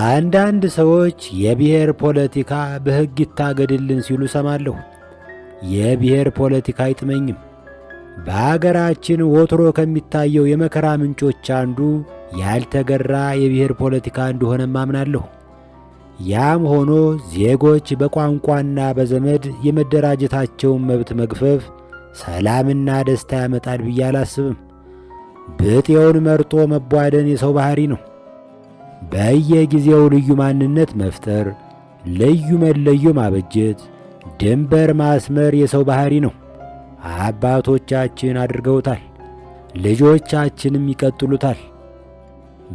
አንዳንድ ሰዎች የብሔር ፖለቲካ በሕግ ይታገድልን ሲሉ ሰማለሁ። የብሔር ፖለቲካ አይጥመኝም። በአገራችን ወትሮ ከሚታየው የመከራ ምንጮች አንዱ ያልተገራ የብሔር ፖለቲካ እንደሆነም አምናለሁ። ያም ሆኖ ዜጎች በቋንቋና በዘመድ የመደራጀታቸውን መብት መግፈፍ ሰላምና ደስታ ያመጣል ብዬ አላስብም። ብጤውን መርጦ መቧደን የሰው ባሕሪ ነው። በየጊዜው ልዩ ማንነት መፍጠር፣ ልዩ መለዮ ማበጀት፣ ድንበር ማስመር የሰው ባሕሪ ነው። አባቶቻችን አድርገውታል፣ ልጆቻችንም ይቀጥሉታል።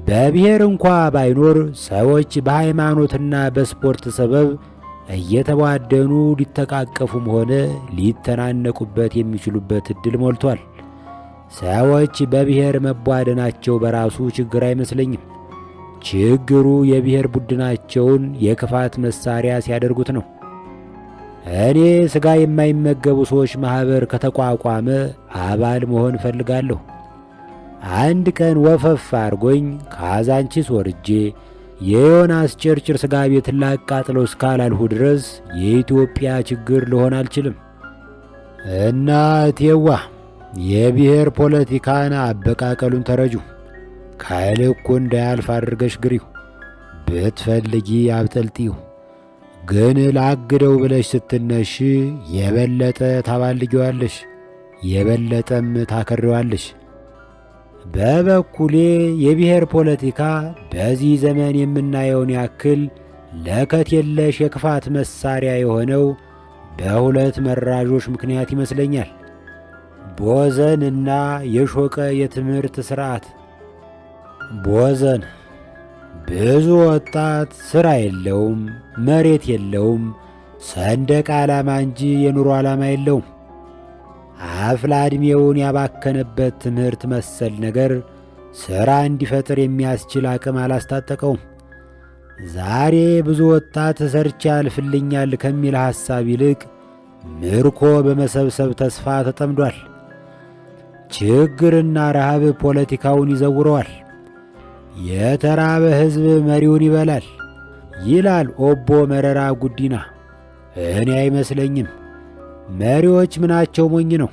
በብሔር እንኳ ባይኖር ሰዎች በሃይማኖትና በስፖርት ሰበብ እየተቧደኑ ሊተቃቀፉም ሆነ ሊተናነቁበት የሚችሉበት ዕድል ሞልቷል። ሰዎች በብሔር መቧደናቸው በራሱ ችግር አይመስለኝም። ችግሩ የብሔር ቡድናቸውን የክፋት መሳሪያ ሲያደርጉት ነው። እኔ ሥጋ የማይመገቡ ሰዎች ማኅበር ከተቋቋመ አባል መሆን እፈልጋለሁ። አንድ ቀን ወፈፍ አርጎኝ ካዛንቺስ ወርጄ የዮናስ ጭርጭር ሥጋ ቤት ላቃጥለው እስካላልሁ ድረስ የኢትዮጵያ ችግር ልሆን አልችልም። እና እቴዋ የብሔር ፖለቲካን አበቃቀሉን ተረጁ። ከልኩ እንዳያልፍ አድርገሽ ግሪው። ብትፈልጊ አብጠልጢው። ግን ላግደው ብለሽ ስትነሽ የበለጠ ታባልጊዋለሽ፣ የበለጠም ታከሪዋለሽ። በበኩሌ የብሔር ፖለቲካ በዚህ ዘመን የምናየውን ያክል ለከት የለሽ የክፋት መሳሪያ የሆነው በሁለት መራዦች ምክንያት ይመስለኛል። ቦዘን እና የሾቀ የትምህርት ሥርዓት። ቦዘን ብዙ ወጣት ሥራ የለውም፣ መሬት የለውም፣ ሰንደቅ ዓላማ እንጂ የኑሮ ዓላማ የለውም። አፍላ ዕድሜውን ያባከነበት ትምህርት መሰል ነገር ሥራ እንዲፈጥር የሚያስችል አቅም አላስታጠቀውም። ዛሬ ብዙ ወጣት ሰርቼ ያልፍልኛል ከሚል ሐሳብ ይልቅ ምርኮ በመሰብሰብ ተስፋ ተጠምዷል። ችግርና ረሃብ ፖለቲካውን ይዘውረዋል። የተራበ ሕዝብ መሪውን ይበላል ይላል ኦቦ መረራ ጉዲና። እኔ አይመስለኝም። መሪዎች ምናቸው ሞኝ ነው።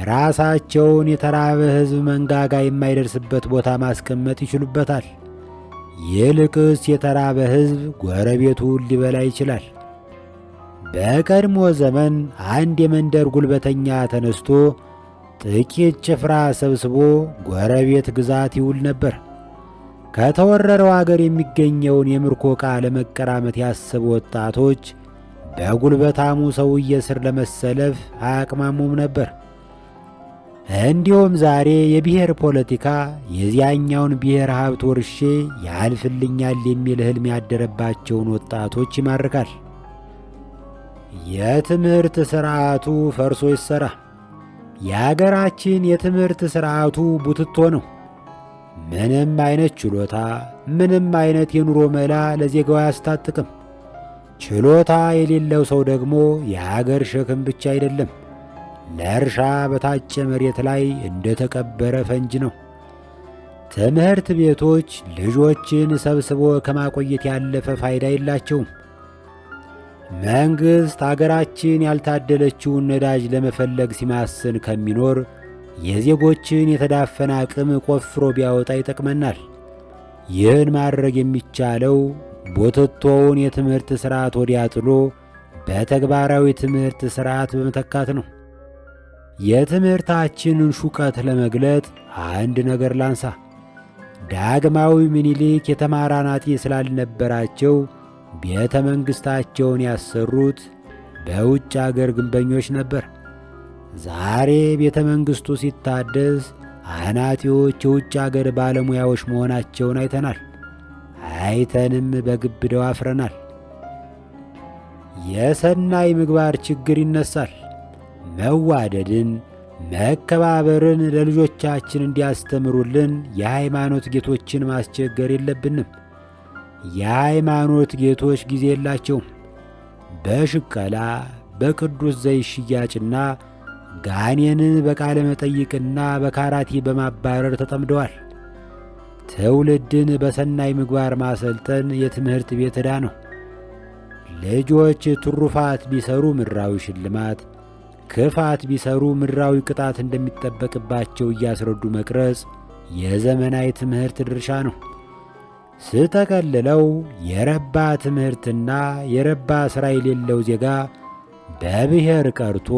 ራሳቸውን የተራበ ሕዝብ መንጋጋ የማይደርስበት ቦታ ማስቀመጥ ይችሉበታል። ይልቅስ የተራበ ሕዝብ ጎረቤቱን ሊበላ ይችላል። በቀድሞ ዘመን አንድ የመንደር ጉልበተኛ ተነስቶ ጥቂት ጭፍራ ሰብስቦ ጎረቤት ግዛት ይውል ነበር። ከተወረረው አገር የሚገኘውን የምርኮ ዕቃ ለመቀራመት ያሰቡ ወጣቶች በጉልበታሙ ሰውዬ ስር ለመሰለፍ አያቅማሙም ነበር። እንዲሁም ዛሬ የብሔር ፖለቲካ የዚያኛውን ብሔር ሀብት ወርሼ ያልፍልኛል የሚል ሕልም ያደረባቸውን ወጣቶች ይማርካል። የትምህርት ሥርዓቱ ፈርሶ ይሠራ። የአገራችን የትምህርት ሥርዓቱ ቡትቶ ነው። ምንም አይነት ችሎታ፣ ምንም አይነት የኑሮ መላ ለዜጋው አያስታጥቅም። ችሎታ የሌለው ሰው ደግሞ የአገር ሸክም ብቻ አይደለም፣ ለእርሻ በታጨ መሬት ላይ እንደ ተቀበረ ፈንጅ ነው። ትምህርት ቤቶች ልጆችን ሰብስቦ ከማቆየት ያለፈ ፋይዳ የላቸውም። መንግሥት አገራችን ያልታደለችውን ነዳጅ ለመፈለግ ሲማስን ከሚኖር የዜጎችን የተዳፈነ አቅም ቆፍሮ ቢያወጣ ይጠቅመናል። ይህን ማድረግ የሚቻለው ቦትቶውን የትምህርት ሥርዓት ወዲያ ጥሎ በተግባራዊ ትምህርት ሥርዓት በመተካት ነው። የትምህርታችንን ሹቀት ለመግለጥ አንድ ነገር ላንሳ። ዳግማዊ ምኒልክ የተማረ አናጢ ስላልነበራቸው ቤተ መንግሥታቸውን ያሰሩት በውጭ አገር ግንበኞች ነበር። ዛሬ ቤተ መንግሥቱ ሲታደስ አናጢዎች የውጭ አገር ባለሙያዎች መሆናቸውን አይተናል። አይተንም በግብደው አፍረናል። የሰናይ ምግባር ችግር ይነሳል። መዋደድን፣ መከባበርን ለልጆቻችን እንዲያስተምሩልን የሃይማኖት ጌቶችን ማስቸገር የለብንም። የሃይማኖት ጌቶች ጊዜ የላቸውም። በሽቀላ በቅዱስ ዘይት ሽያጭና ጋኔንን በቃለ መጠይቅና በካራቴ በማባረር ተጠምደዋል። ትውልድን በሰናይ ምግባር ማሰልጠን የትምህርት ቤት ዕዳ ነው። ልጆች ትሩፋት ቢሰሩ ምድራዊ ሽልማት፣ ክፋት ቢሰሩ ምድራዊ ቅጣት እንደሚጠበቅባቸው እያስረዱ መቅረጽ የዘመናዊ ትምህርት ድርሻ ነው። ስጠቀልለው የረባ ትምህርትና የረባ ሥራ የሌለው ዜጋ በብሔር ቀርቶ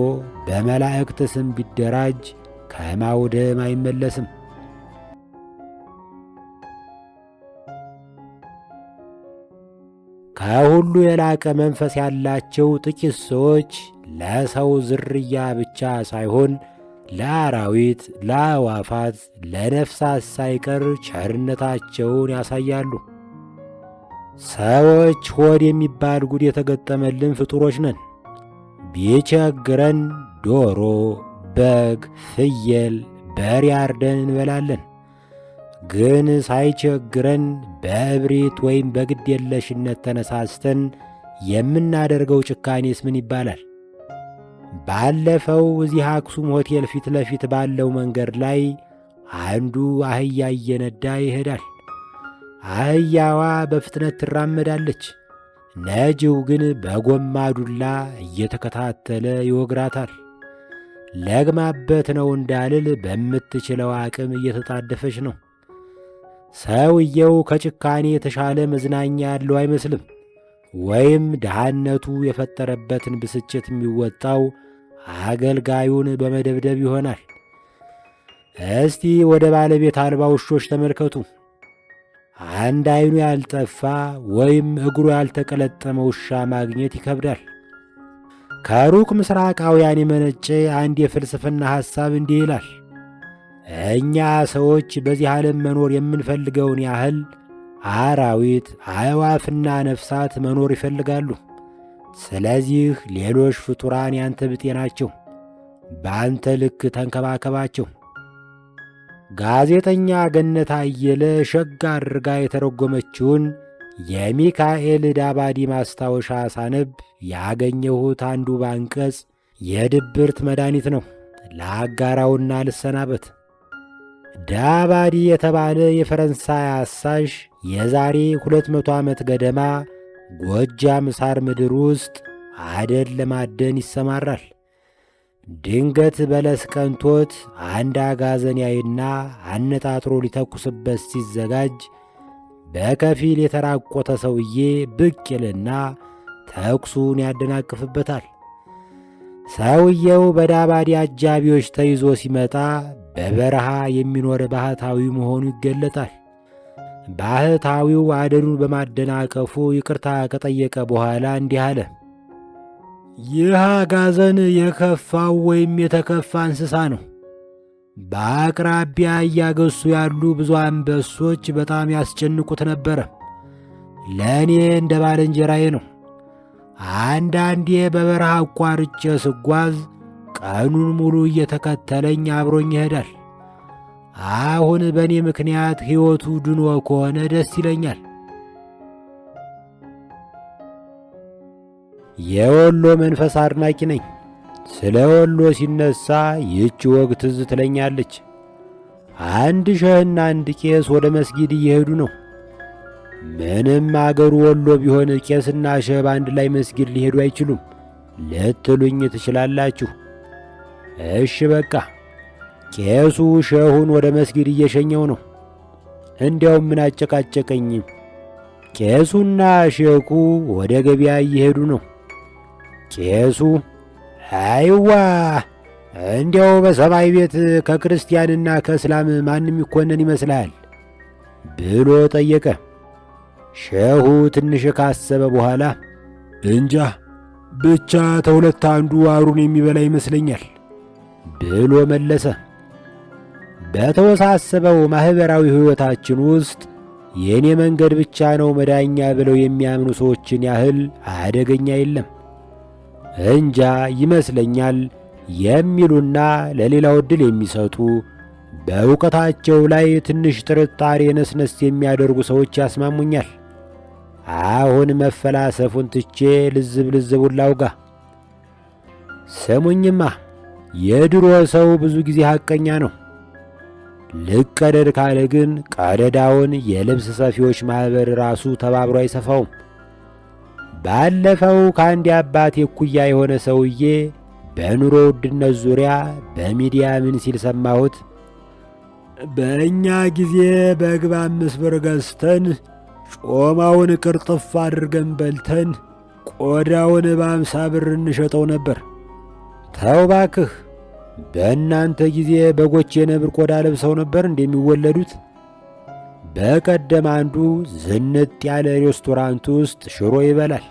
በመላእክት ስም ቢደራጅ ከማውደም አይመለስም። ከሁሉ የላቀ መንፈስ ያላቸው ጥቂት ሰዎች ለሰው ዝርያ ብቻ ሳይሆን ለአራዊት፣ ለአዕዋፋት፣ ለነፍሳት ሳይቀር ቸርነታቸውን ያሳያሉ። ሰዎች ሆድ የሚባል ጉድ የተገጠመልን ፍጡሮች ነን። ቢቸግረን ዶሮ፣ በግ፣ ፍየል፣ በሬ አርደን እንበላለን። ግን ሳይቸግረን በእብሪት ወይም በግድ የለሽነት ተነሳስተን የምናደርገው ጭካኔስ ምን ይባላል? ባለፈው እዚህ አክሱም ሆቴል ፊት ለፊት ባለው መንገድ ላይ አንዱ አህያ እየነዳ ይሄዳል። አህያዋ በፍጥነት ትራመዳለች። ነጂው ግን በጎማ ዱላ እየተከታተለ ይወግራታል። ለግማበት ነው እንዳልል በምትችለው አቅም እየተጣደፈች ነው። ሰውየው ከጭካኔ የተሻለ መዝናኛ ያለው አይመስልም። ወይም ድሃነቱ የፈጠረበትን ብስጭት የሚወጣው አገልጋዩን በመደብደብ ይሆናል። እስቲ ወደ ባለቤት አልባ ውሾች ተመልከቱ። አንድ ዓይኑ ያልጠፋ ወይም እግሩ ያልተቀለጠመ ውሻ ማግኘት ይከብዳል። ከሩቅ ምስራቃውያን የመነጨ አንድ የፍልስፍና ሐሳብ እንዲህ ይላል። እኛ ሰዎች በዚህ ዓለም መኖር የምንፈልገውን ያህል አራዊት፣ አዕዋፍና ነፍሳት መኖር ይፈልጋሉ። ስለዚህ ሌሎች ፍጡራን ያንተ ብጤ ናቸው። በአንተ ልክ ተንከባከባቸው። ጋዜጠኛ ገነት አየለ ሸጋ አድርጋ የተረጎመችውን የሚካኤል ዳባዲ ማስታወሻ ሳነብ ያገኘሁት አንዱ ባንቀጽ የድብርት መድኃኒት ነው። ለአጋራውና ልሰናበት። ዳባዲ የተባለ የፈረንሳይ አሳሽ የዛሬ 200 ዓመት ገደማ ጎጃም ሳር ምድር ውስጥ አደን ለማደን ይሰማራል። ድንገት በለስ ቀንቶት አንድ አጋዘን ያይና አነጣጥሮ ሊተኩስበት ሲዘጋጅ በከፊል የተራቆተ ሰውዬ ብቅ ይልና ተኩሱን ያደናቅፍበታል። ሰውየው በዳባዲ አጃቢዎች ተይዞ ሲመጣ በበረሃ የሚኖር ባህታዊ መሆኑ ይገለጣል። ባህታዊው አደኑን በማደናቀፉ ይቅርታ ከጠየቀ በኋላ እንዲህ አለ። ይህ አጋዘን የከፋው ወይም የተከፋ እንስሳ ነው። በአቅራቢያ እያገሱ ያሉ ብዙ አንበሶች በጣም ያስጨንቁት ነበረ። ለእኔ እንደ ባልንጀራዬ ነው። አንዳንዴ በበረሃ አቋርጬ ስጓዝ ቀኑን ሙሉ እየተከተለኝ አብሮኝ ይሄዳል። አሁን በእኔ ምክንያት ሕይወቱ ድኖ ከሆነ ደስ ይለኛል። የወሎ መንፈስ አድናቂ ነኝ። ስለ ወሎ ሲነሳ ይህች ወግ ትዝ ትለኛለች። አንድ ሸህና አንድ ቄስ ወደ መስጊድ እየሄዱ ነው። ምንም አገሩ ወሎ ቢሆን ቄስና ሸህ በአንድ ላይ መስጊድ ሊሄዱ አይችሉም ልትሉኝ ትችላላችሁ። እሺ በቃ ቄሱ ሸሁን ወደ መስጊድ እየሸኘው ነው። እንዲያውም ምን አጨቃጨቀኝ? ቄሱና ሼኩ ወደ ገበያ እየሄዱ ነው። ቄሱ አይዋ እንዲያው በሰማይ ቤት ከክርስቲያንና ከእስላም ማንም ይኮነን ይመስላል ብሎ ጠየቀ። ሼሁ ትንሽ ካሰበ በኋላ እንጃ ብቻ ተሁለት አንዱ አሩን የሚበላ ይመስለኛል ብሎ መለሰ። በተወሳሰበው ማኅበራዊ ሕይወታችን ውስጥ የእኔ መንገድ ብቻ ነው መዳኛ ብለው የሚያምኑ ሰዎችን ያህል አደገኛ የለም። እንጃ ይመስለኛል የሚሉና ለሌላው ዕድል የሚሰጡ በእውቀታቸው ላይ ትንሽ ጥርጣሬ ነስነስ የሚያደርጉ ሰዎች ያስማሙኛል። አሁን መፈላሰፉን ትቼ ልዝቡን ላውጋ። ስሙኝማ፣ የድሮ ሰው ብዙ ጊዜ ሐቀኛ ነው። ልቀደድ ካለ ግን ቀደዳውን የልብስ ሰፊዎች ማኅበር ራሱ ተባብሮ አይሰፋውም። ባለፈው ከአንድ የአባቴ እኩያ የሆነ ሰውዬ በኑሮ ውድነት ዙሪያ በሚዲያ ምን ሲል ሰማሁት? በእኛ ጊዜ በግ በ5 ብር ገዝተን ጮማውን ቅርጥፍ አድርገን በልተን ቆዳውን በ50 ብር እንሸጠው ነበር። ተው ባክህ፣ በእናንተ ጊዜ በጎች የነብር ቆዳ ለብሰው ነበር እንደሚወለዱት? በቀደም አንዱ ዝንጥ ያለ ሬስቶራንት ውስጥ ሽሮ ይበላል።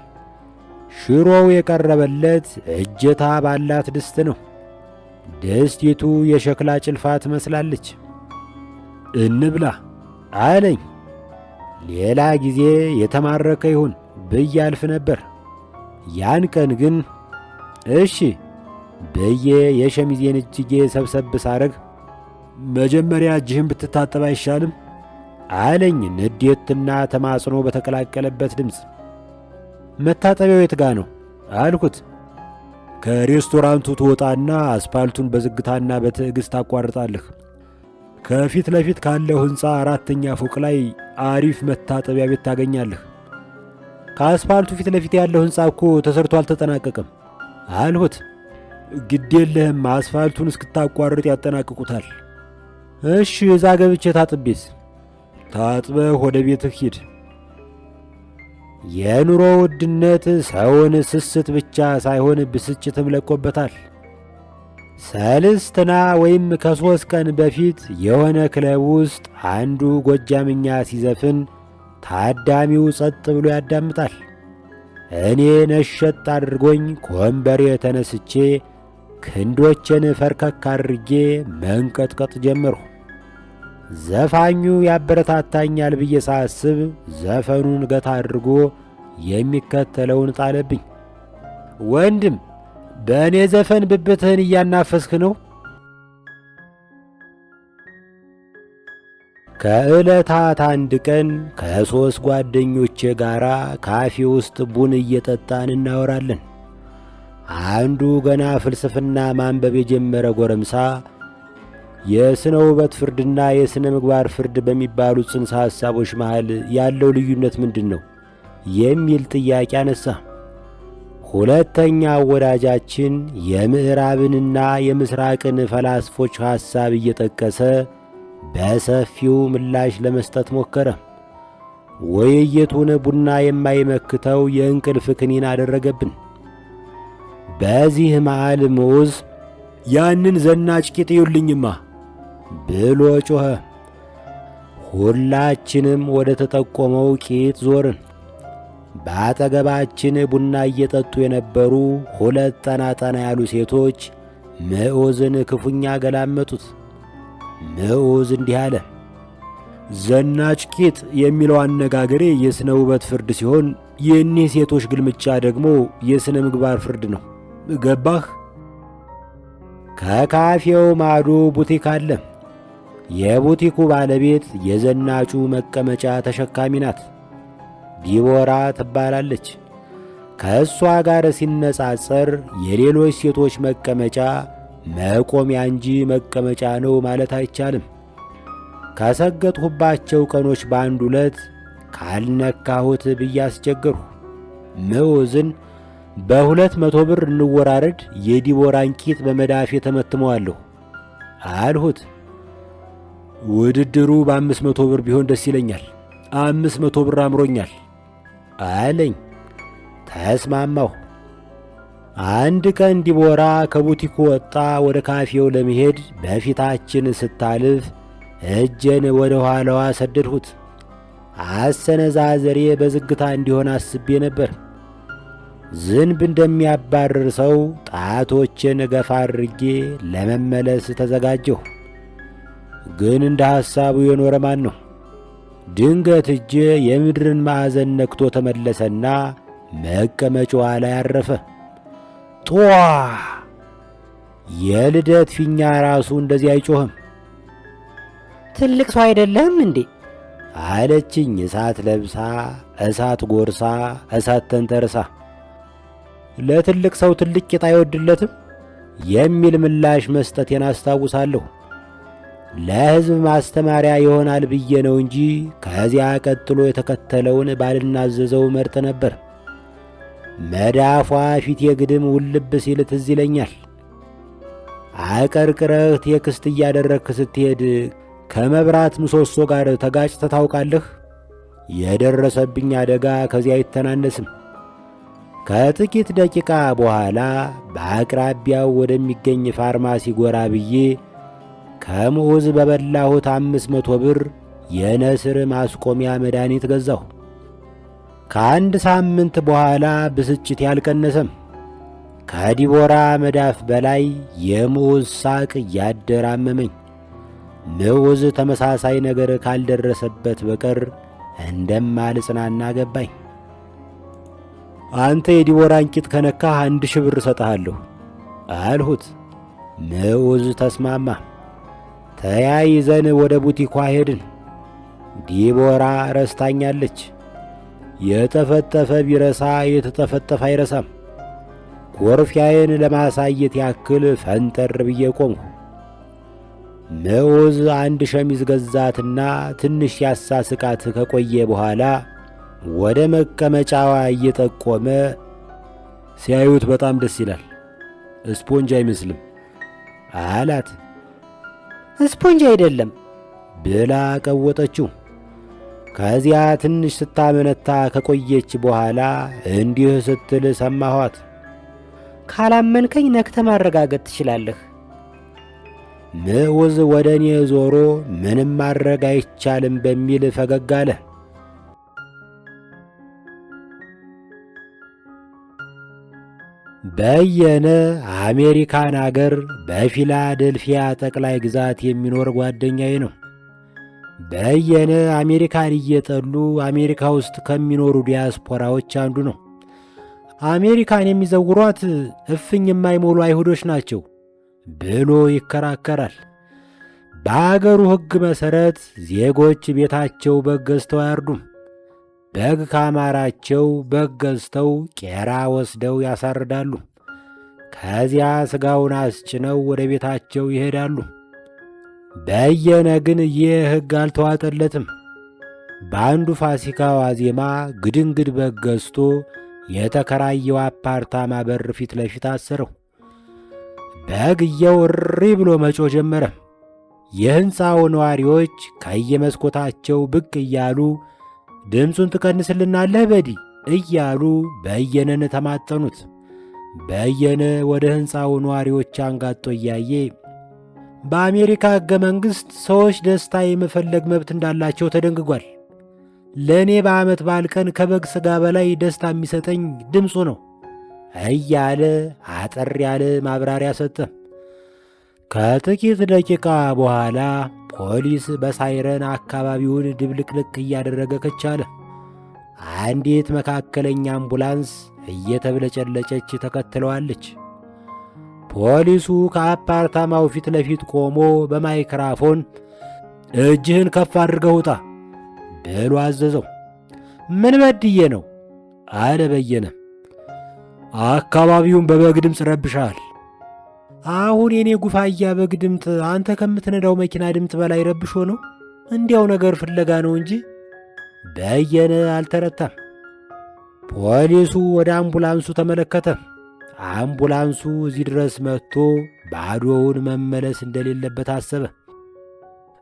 ሽሮው የቀረበለት እጀታ ባላት ድስት ነው። ድስቲቱ የሸክላ ጭልፋ ትመስላለች። እንብላ አለኝ። ሌላ ጊዜ የተማረከ ይሁን ብዬ አልፍ ነበር። ያን ቀን ግን እሺ ብዬ የሸሚዜን እጅጌ ሰብሰብ ሳረግ መጀመሪያ እጅህን ብትታጠብ አይሻልም አለኝ፣ ንዴትና ተማጽኖ በተቀላቀለበት ድምፅ። መታጠቢያው የት ጋ ነው አልኩት። ከሬስቶራንቱ ትወጣና አስፓልቱን በዝግታና በትዕግሥት ታቋርጣለህ። ከፊት ለፊት ካለው ሕንፃ 4ኛ ፎቅ ላይ አሪፍ መታጠቢያ ቤት ታገኛለህ። ከአስፓልቱ ፊት ለፊት ያለው ሕንፃ እኮ ተሰርቶ አልተጠናቀቀም አልሁት። ግዴለህም፣ አስፋልቱን እስክታቋርጥ ያጠናቅቁታል። እሺ እዛ ገብቼ ታጥቤስ? ታጥበህ ወደ ቤትህ ሂድ። የኑሮ ውድነት ሰውን ስስት ብቻ ሳይሆን ብስጭትም ለቆበታል። ሰልስትና ወይም ከ3 ቀን በፊት የሆነ ክለብ ውስጥ አንዱ ጎጃምኛ ሲዘፍን ታዳሚው ጸጥ ብሎ ያዳምጣል። እኔ ነሸጥ አድርጎኝ ከወንበሬ ተነስቼ ክንዶቼን ፈርከክ አድርጌ መንቀጥቀጥ ጀመርሁ። ዘፋኙ ያበረታታኛል ብዬ ሳስብ ዘፈኑን ገታ አድርጎ የሚከተለውን ጣለብኝ። ወንድም፣ በእኔ ዘፈን ብብትህን እያናፈስክ ነው? ከዕለታት አንድ ቀን ከ3 ጓደኞቼ ጋር ካፌ ውስጥ ቡን እየጠጣን እናወራለን። አንዱ ገና ፍልስፍና ማንበብ የጀመረ ጎረምሳ የሥነ ውበት ፍርድና የሥነ ምግባር ፍርድ በሚባሉት ጽንሰ ሐሳቦች መሃል ያለው ልዩነት ምንድን ነው የሚል ጥያቄ አነሳ። ሁለተኛው ወዳጃችን የምዕራብንና የምሥራቅን ፈላስፎች ሐሳብ እየጠቀሰ በሰፊው ምላሽ ለመስጠት ሞከረ። ውይይቱን ቡና የማይመክተው የእንቅልፍ ክኒን አደረገብን። በዚህ መሃል ሙዝ ያንን ዘናጭ ቂጥ ይውልኝማ ብሎ ጮኸ። ሁላችንም ወደ ተጠቆመው ቂጥ ዞርን። በአጠገባችን ቡና እየጠጡ የነበሩ 2 ጠና ያሉ ሴቶች ምዑዝን ክፉኛ ገላመጡት። ምዑዝ እንዲህ አለ። ዘናጭ ቂጥ የሚለው አነጋገሬ የሥነ ውበት ፍርድ ሲሆን የእኒህ ሴቶች ግልምጫ ደግሞ የሥነ ምግባር ፍርድ ነው። ገባህ? ከካፌው ማዶ ቡቲክ አለ። የቡቲኩ ባለቤት የዘናጩ መቀመጫ ተሸካሚ ናት። ዲቦራ ትባላለች። ከእሷ ጋር ሲነጻጸር የሌሎች ሴቶች መቀመጫ መቆሚያ እንጂ መቀመጫ ነው ማለት አይቻልም። ካሰገጥሁባቸው ቀኖች በአንድ ዕለት ካልነካሁት ብዬ አስቸገርሁ። ምዑዝን በ200 ብር እንወራረድ፣ የዲቦራን ቂጥ በመዳፌ ተመትመዋለሁ አልሁት። ውድድሩ በ500 ብር ቢሆን ደስ ይለኛል፣ 500 ብር አምሮኛል አለኝ። ተስማማሁ። አንድ ቀን ዲቦራ ከቡቲኩ ወጣ ወደ ካፌው ለመሄድ በፊታችን ስታልፍ እጄን ወደ ኋላዋ ሰደድሁት። አሰነዛዘሬ በዝግታ እንዲሆን አስቤ ነበር። ዝንብ እንደሚያባርር ሰው ጣቶችን ገፋ አድርጌ ለመመለስ ተዘጋጀሁ። ግን እንደ ሐሳቡ የኖረ ማን ነው? ድንገት እጄ የምድርን ማዕዘን ነክቶ ተመለሰና መቀመጫዋ ላይ አረፈ። ጧ! የልደት ፊኛ ራሱ እንደዚህ አይጮህም። ትልቅ ሰው አይደለህም እንዴ አለችኝ፣ እሳት ለብሳ እሳት ጎርሳ እሳት ተንተርሳ። ለትልቅ ሰው ትልቅ ቂጥ አይወድለትም የሚል ምላሽ መስጠቴን አስታውሳለሁ። ለሕዝብ ማስተማሪያ ይሆናል ብዬ ነው እንጂ ከዚያ ቀጥሎ የተከተለውን ባልናዘዘው መርጥ ነበር። መዳፏ ፊቴ ግድም ውልብ ሲል ትዝ ይለኛል። አቀርቅረህ ቴክስት እያደረግክ ስትሄድ ከመብራት ምሰሶ ጋር ተጋጭተህ ታውቃለህ? የደረሰብኝ አደጋ ከዚያ አይተናነስም። ከጥቂት ደቂቃ በኋላ በአቅራቢያው ወደሚገኝ ፋርማሲ ጎራ ብዬ ከምዑዝ በበላሁት 500 ብር የነስር ማስቆሚያ መድኃኒት ገዛሁ። ከአንድ ሳምንት በኋላ ብስጭት ያልቀነሰም። ከዲቦራ መዳፍ በላይ የምዑዝ ሳቅ እያደራመመኝ፣ ምዑዝ ተመሳሳይ ነገር ካልደረሰበት በቀር እንደማልጽናና ገባኝ። አንተ የዲቦራን ቂጥ ከነካህ 1000 ብር እሰጥሃለሁ አልሁት። ምዑዝ ተስማማ። ተያይዘን ወደ ቡቲኳ ሄድን። ዲቦራ ረስታኛለች። የጠፈጠፈ ቢረሳ የተጠፈጠፈ አይረሳም። ኮርፊያዬን ለማሳየት ያክል ፈንጠር ብዬ ቆምሁ። ምዑዝ አንድ ሸሚዝ ገዛትና ትንሽ ያሳስቃት ከቆየ በኋላ ወደ መቀመጫዋ እየጠቆመ ሲያዩት በጣም ደስ ይላል፣ ስፖንጅ አይመስልም አላት። ስፖንጅ አይደለም ብላ ቀወጠችው። ከዚያ ትንሽ ስታመነታ ከቆየች በኋላ እንዲህ ስትል ሰማኋት። ካላመንከኝ ነክተ ማረጋገጥ ትችላለህ። ምዑዝ ወደ እኔ ዞሮ ምንም ማድረግ አይቻልም በሚል ፈገግ አለ። በየነ አሜሪካን አገር በፊላደልፊያ ጠቅላይ ግዛት የሚኖር ጓደኛዬ ነው። በየነ አሜሪካን እየጠሉ አሜሪካ ውስጥ ከሚኖሩ ዲያስፖራዎች አንዱ ነው። አሜሪካን የሚዘውሯት እፍኝ የማይሞሉ አይሁዶች ናቸው ብሎ ይከራከራል። በአገሩ ሕግ መሠረት ዜጎች ቤታቸው በግ ገዝተው አያርዱም። በግ ካማራቸው በግ ገዝተው ቄራ ወስደው ያሳርዳሉ። ከዚያ ሥጋውን አስጭነው ወደ ቤታቸው ይሄዳሉ። በየነ ግን ይህ ሕግ አልተዋጠለትም። በአንዱ ፋሲካ ዋዜማ ግድንግድ በግ ገዝቶ የተከራየው አፓርታማ በር ፊት ለፊት አሰረው። በግየው እሪ ብሎ መጮህ ጀመረ። የሕንፃው ነዋሪዎች ከየመስኮታቸው ብቅ እያሉ ድምፁን ትቀንስልናለህ በዲ እያሉ በየነን ተማጠኑት። በየነ ወደ ሕንፃው ነዋሪዎች አንጋጦ እያየ በአሜሪካ ሕገ መንግሥት ሰዎች ደስታ የመፈለግ መብት እንዳላቸው ተደንግጓል። ለእኔ በዓመት በዓል ቀን ከበግ ሥጋ በላይ ደስታ የሚሰጠኝ ድምፁ ነው እያለ አጠር ያለ ማብራሪያ ሰጠ። ከጥቂት ደቂቃ በኋላ ፖሊስ በሳይረን አካባቢውን ድብልቅልቅ እያደረገ ከቻለ። አንዲት መካከለኛ አምቡላንስ እየተብለጨለጨች ተከትለዋለች። ፖሊሱ ከአፓርታማው ፊት ለፊት ቆሞ በማይክራፎን እጅህን ከፍ አድርገህ ውጣ ብሎ አዘዘው። ምን በድዬ ነው አለ በየነ። አካባቢውን በበግ ድምፅ ረብሻል። አሁን የኔ ጉፋያ በግ ድምፅ አንተ ከምትነዳው መኪና ድምፅ በላይ ረብሾ ነው? እንዲያው ነገር ፍለጋ ነው እንጂ። በየነ አልተረታም። ፖሊሱ ወደ አምቡላንሱ ተመለከተ። አምቡላንሱ እዚህ ድረስ መጥቶ ባዶውን መመለስ እንደሌለበት አሰበ።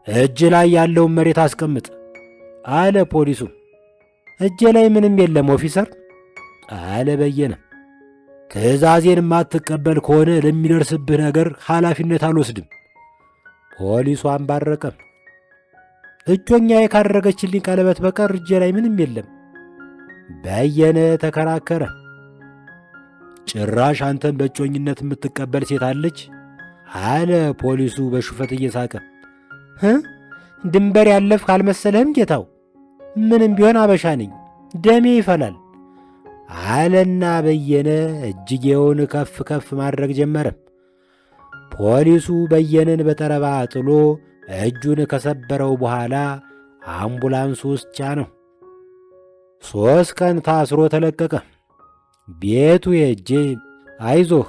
እጅ ላይ ያለውን መሬት አስቀምጥ አለ ፖሊሱ። እጄ ላይ ምንም የለም ኦፊሰር አለ በየነ። ትዕዛዜን የማትቀበል ከሆነ ለሚደርስብህ ነገር ኃላፊነት አልወስድም። ፖሊሱ አንባረቀ። እጮኛዬ ካደረገችልኝ ቀለበት በቀር እጄ ላይ ምንም የለም። በየነ ተከራከረ። ጭራሽ አንተን በእጮኝነት የምትቀበል ሴት አለች አለ ፖሊሱ በሹፈት እየሳቀ። ድንበር ያለፍክ አልመሰለህም ጌታው? ምንም ቢሆን አበሻ ነኝ፣ ደሜ ይፈላል አለና በየነ እጅጌውን ከፍ ከፍ ማድረግ ጀመረ። ፖሊሱ በየነን በጠረባ ጥሎ እጁን ከሰበረው በኋላ አምቡላንሱ ውስጥ ጫነው። 3 ቀን ታስሮ ተለቀቀ። ቤቱ ሄጄ አይዞህ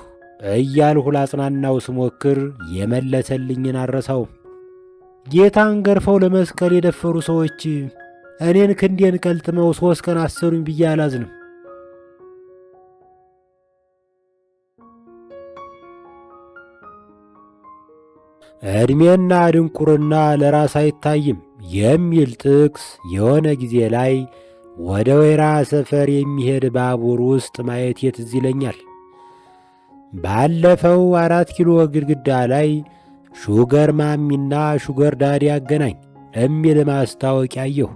እያልሁ ላጽናናው ስሞክር የመለሰልኝን አረሳው። ጌታን ገርፈው ለመስቀል የደፈሩ ሰዎች እኔን ክንዴን ቀልጥመው 3 ቀን አሰሩኝ ብዬ አላዝንም። ዕድሜና ድንቁርና ለራስ አይታይም የሚል ጥቅስ የሆነ ጊዜ ላይ ወደ ወይራ ሰፈር የሚሄድ ባቡር ውስጥ ማየት ትዝ ይለኛል። ባለፈው 4 ኪሎ ግድግዳ ላይ ሹገር ማሚና ሹገር ዳዲ ያገናኝ የሚል ማስታወቂያ አየሁ።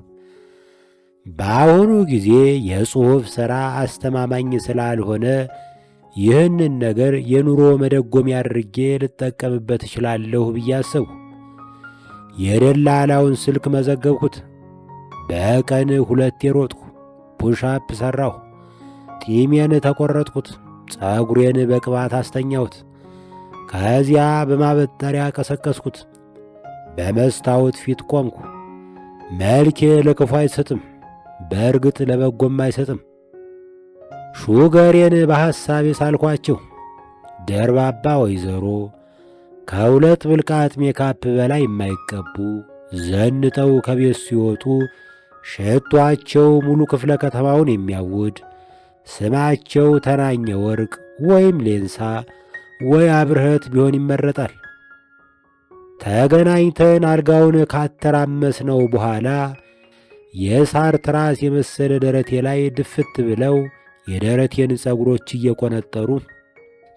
በአሁኑ ጊዜ የጽሑፍ ሥራ አስተማማኝ ስላልሆነ ይህንን ነገር የኑሮ መደጎሚያ አድርጌ ልጠቀምበት እችላለሁ ብዬ አሰብሁ። የደላላውን ስልክ መዘገብኩት። በቀን 2 ሮጥኩ፣ ፑሻፕ ሠራሁ፣ ጢሜን ተቈረጥኩት፣ ጸጉሬን በቅባት አስተኛሁት። ከዚያ በማበጠሪያ ቀሰቀስኩት። በመስታወት ፊት ቆምኩ። መልኬ ለክፉ አይሰጥም፣ በእርግጥ ለበጎም አይሰጥም። ሹገሬን በሐሳቤ ሳልኳቸው። ደርባባ ወይዘሮ ከ2 ብልቃጥ ሜካፕ በላይ የማይቀቡ ዘንጠው ከቤት ሲወጡ ሽቷቸው ሙሉ ክፍለ ከተማውን የሚያውድ ስማቸው ተናኘ ወርቅ ወይም ሌንሳ ወይ አብርህት ቢሆን ይመረጣል። ተገናኝተን አልጋውን ካተራመስነው በኋላ የሳር ትራስ የመሰለ ደረቴ ላይ ድፍት ብለው የደረቴን ጸጉሮች እየቆነጠሩ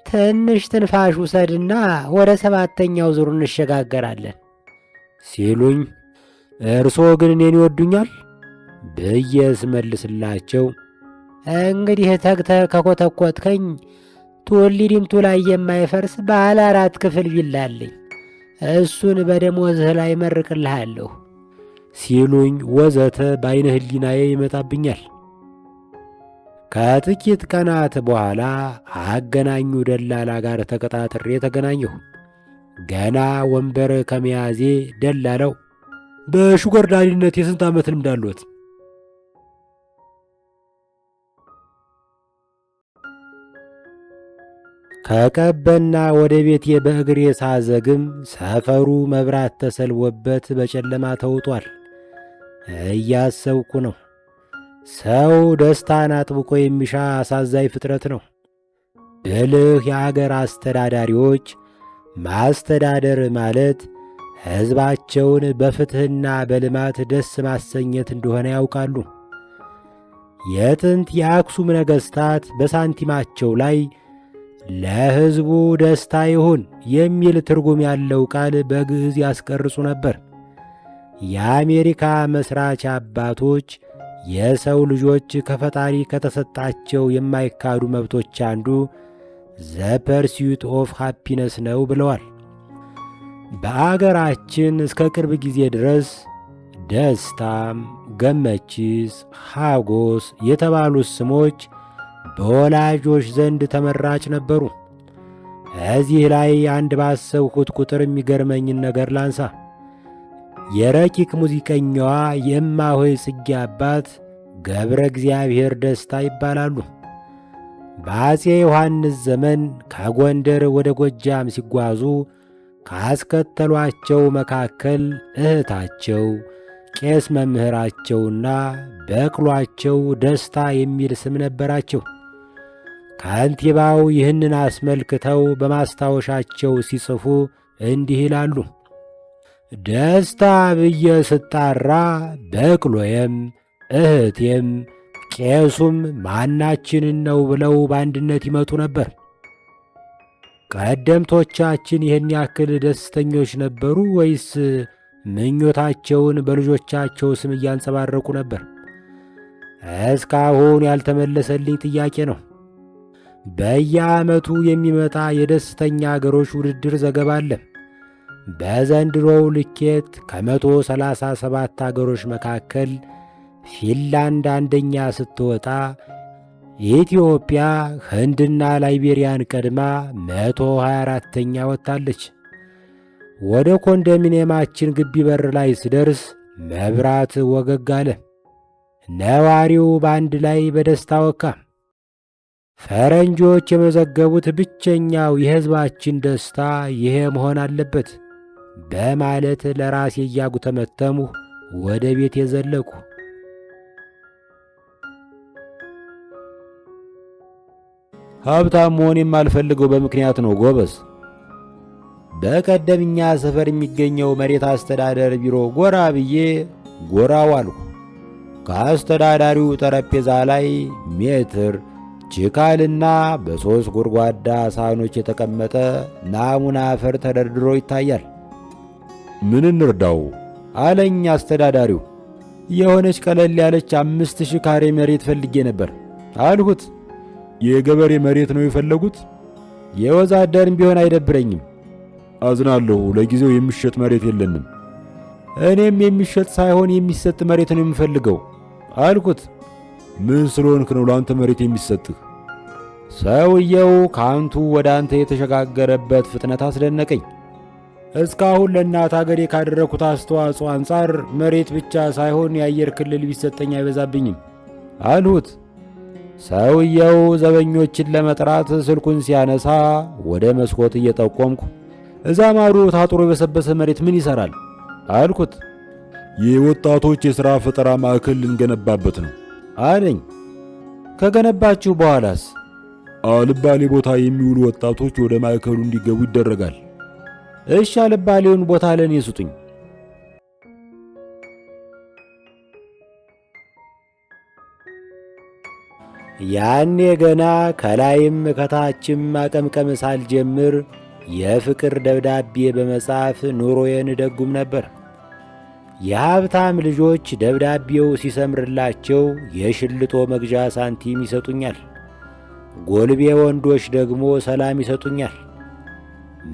ትንሽ ትንፋሽ ውሰድና ወደ 7ኛው ዙር እንሸጋገራለን ሲሉኝ፣ እርሶ ግን እኔን ይወዱኛል ብዬ ስመልስላቸው፣ እንግዲህ ተግተህ ከኮተኮትከኝ ቱሊ ዲምቱ ላይ የማይፈርስ ባለ 4 ክፍል ቪላ አለኝ፣ እሱን በደሞዝህ ላይ መርቅልሃለሁ ሲሉኝ ወዘተ በዓይነ ሕሊናዬ ይመጣብኛል። ከጥቂት ቀናት በኋላ አገናኙ ደላላ ጋር ተቀጣጥሬ ተገናኘሁ። ገና ወንበር ከመያዜ ደላላው በሹገር ዳዲነት የስንት ዓመት ልምድ አለዎት? ከቀበና ወደ ቤቴ በእግሬ ሳዘግም ሰፈሩ መብራት ተሰልቦበት በጨለማ ተውጧል። እያሰብኩ ነው። ሰው ደስታን አጥብቆ የሚሻ አሳዛኝ ፍጥረት ነው። ብልህ የአገር አስተዳዳሪዎች ማስተዳደር ማለት ሕዝባቸውን በፍትሕና በልማት ደስ ማሰኘት እንደሆነ ያውቃሉ። የጥንት የአክሱም ነገሥታት በሳንቲማቸው ላይ ለሕዝቡ ደስታ ይሁን የሚል ትርጉም ያለው ቃል በግዕዝ ያስቀርጹ ነበር። የአሜሪካ መሥራች አባቶች የሰው ልጆች ከፈጣሪ ከተሰጣቸው የማይካዱ መብቶች አንዱ ዘ ፐርሲዩት ኦፍ ሃፒነስ ነው ብለዋል። በአገራችን እስከ ቅርብ ጊዜ ድረስ ደስታም፣ ገመቺስ፣ ሐጎስ የተባሉት ስሞች በወላጆች ዘንድ ተመራጭ ነበሩ። እዚህ ላይ አንድ ባሰብኩት ቁጥር የሚገርመኝን ነገር ላንሳ። የረቂቅ ሙዚቀኛዋ የእማሆይ ጽጌ አባት ገብረ እግዚአብሔር ደስታ ይባላሉ። በአፄ ዮሐንስ ዘመን ከጎንደር ወደ ጎጃም ሲጓዙ ካስከተሏቸው መካከል እህታቸው ቄስ መምህራቸውና በቅሏቸው ደስታ የሚል ስም ነበራቸው። ከንቲባው ይህንን አስመልክተው በማስታወሻቸው ሲጽፉ እንዲህ ይላሉ። ደስታ ብዬ ስጣራ በቅሎዬም እህቴም ቄሱም ማናችንን ነው ብለው በአንድነት ይመጡ ነበር። ቀደምቶቻችን ይህን ያክል ደስተኞች ነበሩ ወይስ ምኞታቸውን በልጆቻቸው ስም እያንጸባረቁ ነበር? እስካሁን ያልተመለሰልኝ ጥያቄ ነው። በየዓመቱ የሚመጣ የደስተኛ አገሮች ውድድር ዘገባ አለ። በዘንድሮው ልኬት ከ137 አገሮች መካከል ፊንላንድ አንደኛ ስትወጣ ኢትዮጵያ ህንድና ላይቤሪያን ቀድማ 124ኛ ወጥታለች። ወደ ኮንዶሚኒየማችን ግቢ በር ላይ ስደርስ መብራት ወገግ አለ። ነዋሪው በአንድ ላይ በደስታ ወካ። ፈረንጆች የመዘገቡት ብቸኛው የሕዝባችን ደስታ ይሄ መሆን አለበት። በማለት ለራሴ እያጉተመተምሁ ወደ ቤት የዘለቁ። ሀብታም መሆን የማልፈልገው በምክንያት ነው ጎበዝ። በቀደም እኛ ሰፈር የሚገኘው መሬት አስተዳደር ቢሮ ጎራ ብዬ ጎራው አልሁ። ከአስተዳዳሪው ጠረጴዛ ላይ ሜትር ችካልና በሦስት ጎድጓዳ ሳህኖች የተቀመጠ ናሙና አፈር ተደርድሮ ይታያል። ምን እንርዳው አለኝ አስተዳዳሪው። የሆነች ቀለል ያለች 5000 ካሬ መሬት ፈልጌ ነበር አልሁት። የገበሬ መሬት ነው የፈለጉት? የወዛደርም ቢሆን አይደብረኝም። አዝናለሁ፣ ለጊዜው የሚሸጥ መሬት የለንም። እኔም የሚሸጥ ሳይሆን የሚሰጥ መሬት ነው የምፈልገው አልኩት። ምን ስለሆንክ ነው ለአንተ መሬት የሚሰጥህ? ሰውየው ከአንቱ ወደ አንተ የተሸጋገረበት ፍጥነት አስደነቀኝ። እስካሁን ለእናት አገሬ ካደረኩት አስተዋጽኦ አንጻር መሬት ብቻ ሳይሆን የአየር ክልል ቢሰጠኝ አይበዛብኝም አልሁት። ሰውየው ዘበኞችን ለመጥራት ስልኩን ሲያነሳ ወደ መስኮት እየጠቆምኩ እዛ ማዶ ታጥሮ የበሰበሰ መሬት ምን ይሰራል አልኩት። የወጣቶች የሥራ ፈጠራ ማዕከል ልንገነባበት ነው አለኝ። ከገነባችሁ በኋላስ? አልባሌ ቦታ የሚውሉ ወጣቶች ወደ ማዕከሉ እንዲገቡ ይደረጋል። እሺ፣ አልባሌውን ቦታ ለኔ ስጡኝ። ያኔ ገና ከላይም ከታችም ማቀምቀም ሳልጀምር የፍቅር ደብዳቤ በመጻፍ ኑሮዬን ደጉም ነበር። የሀብታም ልጆች ደብዳቤው ሲሰምርላቸው የሽልጦ መግዣ ሳንቲም ይሰጡኛል። ጎልቤ ወንዶች ደግሞ ሰላም ይሰጡኛል።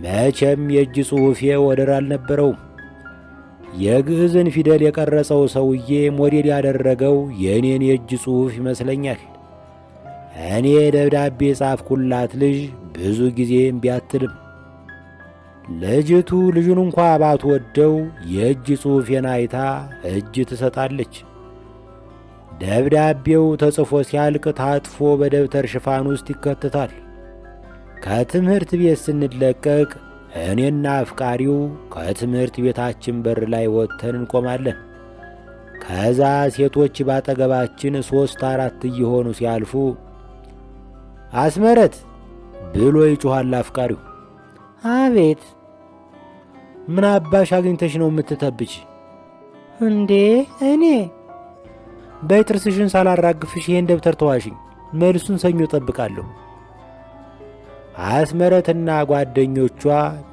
መቼም የእጅ ጽሑፌ ወደር አልነበረውም። የግዕዝን ፊደል የቀረጸው ሰውዬ ሞዴል ያደረገው የእኔን የእጅ ጽሑፍ ይመስለኛል። እኔ ደብዳቤ ጻፍኩላት ልጅ ብዙ ጊዜ እምቢ አትልም። ልጅቱ ልጁን እንኳ ባትወደው የእጅ ጽሑፌን አይታ እጅ ትሰጣለች። ደብዳቤው ተጽፎ ሲያልቅ ታጥፎ በደብተር ሽፋን ውስጥ ይከተታል። ከትምህርት ቤት ስንለቀቅ እኔና አፍቃሪው ከትምህርት ቤታችን በር ላይ ወጥተን እንቆማለን። ከዛ ሴቶች ባጠገባችን 3-4 እየሆኑ ሲያልፉ አስመረት ብሎ ይጮኻል አፍቃሪው። አቤት። ምን አባሽ አግኝተሽ ነው የምትተብች? እንዴ እኔ? በጥርስሽን ሳላራግፍሽ ይሄን ደብተር ተዋሽኝ። መልሱን ሰኞ ጠብቃለሁ። አስመረትና ጓደኞቿ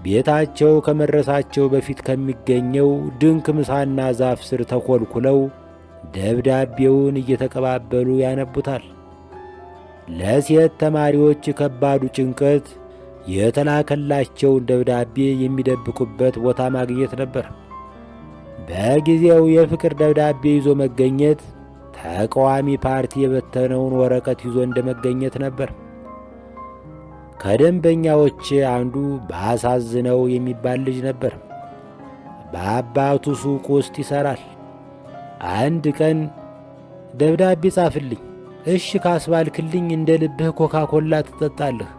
ቤታቸው ከመድረሳቸው በፊት ከሚገኘው ድንክ ምሳና ዛፍ ስር ተኮልኩለው ደብዳቤውን እየተቀባበሉ ያነቡታል። ለሴት ተማሪዎች ከባዱ ጭንቀት የተላከላቸውን ደብዳቤ የሚደብቁበት ቦታ ማግኘት ነበር። በጊዜው የፍቅር ደብዳቤ ይዞ መገኘት ተቃዋሚ ፓርቲ የበተነውን ወረቀት ይዞ እንደመገኘት ነበር። ከደንበኛዎች አንዱ ባሳዝነው የሚባል ልጅ ነበር። በአባቱ ሱቅ ውስጥ ይሠራል። አንድ ቀን ደብዳቤ ጻፍልኝ፣ እሺ ካስባልክልኝ እንደ ልብህ ኮካ ኮላ ትጠጣለህ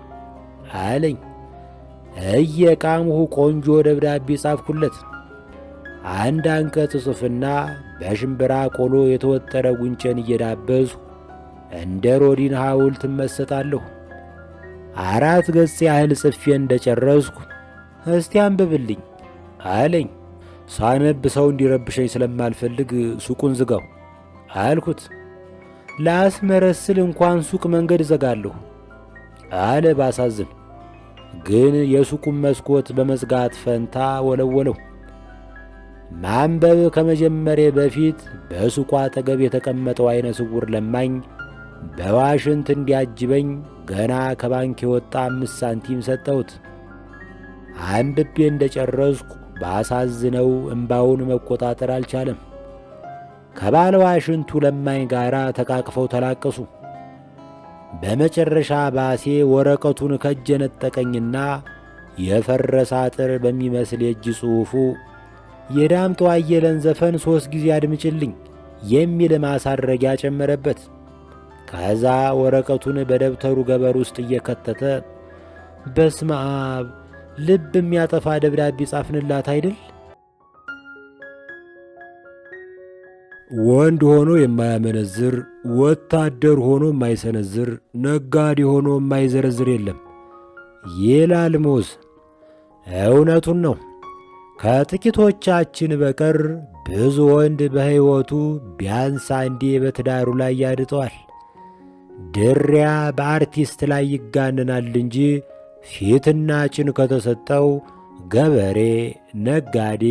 አለኝ። እየቃምሁ ቆንጆ ደብዳቤ ጻፍኩለት። አንድ አንቀጽ ጽፍና በሽምብራ ቆሎ የተወጠረ ጉንጨን እየዳበስሁ እንደ ሮዲን ሐውልት እመሰጣለሁ። 4 ገጽ ያህል ጽፌ እንደጨረስኩ እስቲ አንብብልኝ አለኝ። ሳነብ ሰው እንዲረብሸኝ ስለማልፈልግ ሱቁን ዝጋው አልኩት። ላስመረስል እንኳን ሱቅ መንገድ እዘጋለሁ አለ ባሳዝን። ግን የሱቁን መስኮት በመዝጋት ፈንታ ወለወለው። ማንበብ ከመጀመሬ በፊት በሱቁ አጠገብ የተቀመጠው አይነ ስውር ለማኝ በዋሽንት እንዲያጅበኝ ገና ከባንክ የወጣ 5 ሳንቲም ሰጠሁት። አንብቤ እንደጨረስኩ ባሳዝነው እምባውን መቆጣጠር አልቻለም። ከባለ ዋሽንቱ ለማኝ ጋር ተቃቅፈው ተላቀሱ። በመጨረሻ ባሴ ወረቀቱን ከእጄ ነጠቀኝና የፈረሰ አጥር በሚመስል የእጅ ጽሑፉ የዳምጠው አየለን ዘፈን 3 ጊዜ አድምጭልኝ የሚል ማሳረጊያ ጨመረበት። ከዛ ወረቀቱን በደብተሩ ገበር ውስጥ እየከተተ በስመ አብ ልብ የሚያጠፋ ደብዳቤ ጻፍንላት አይደል? ወንድ ሆኖ የማያመነዝር፣ ወታደር ሆኖ የማይሰነዝር፣ ነጋዴ ሆኖ የማይዘረዝር የለም ይላል ሞዝ። እውነቱን ነው። ከጥቂቶቻችን በቀር ብዙ ወንድ በሕይወቱ ቢያንስ አንዴ በትዳሩ ላይ ያድጠዋል። ድሪያ በአርቲስት ላይ ይጋነናል እንጂ ፊትና ጭን ከተሰጠው ገበሬ፣ ነጋዴ፣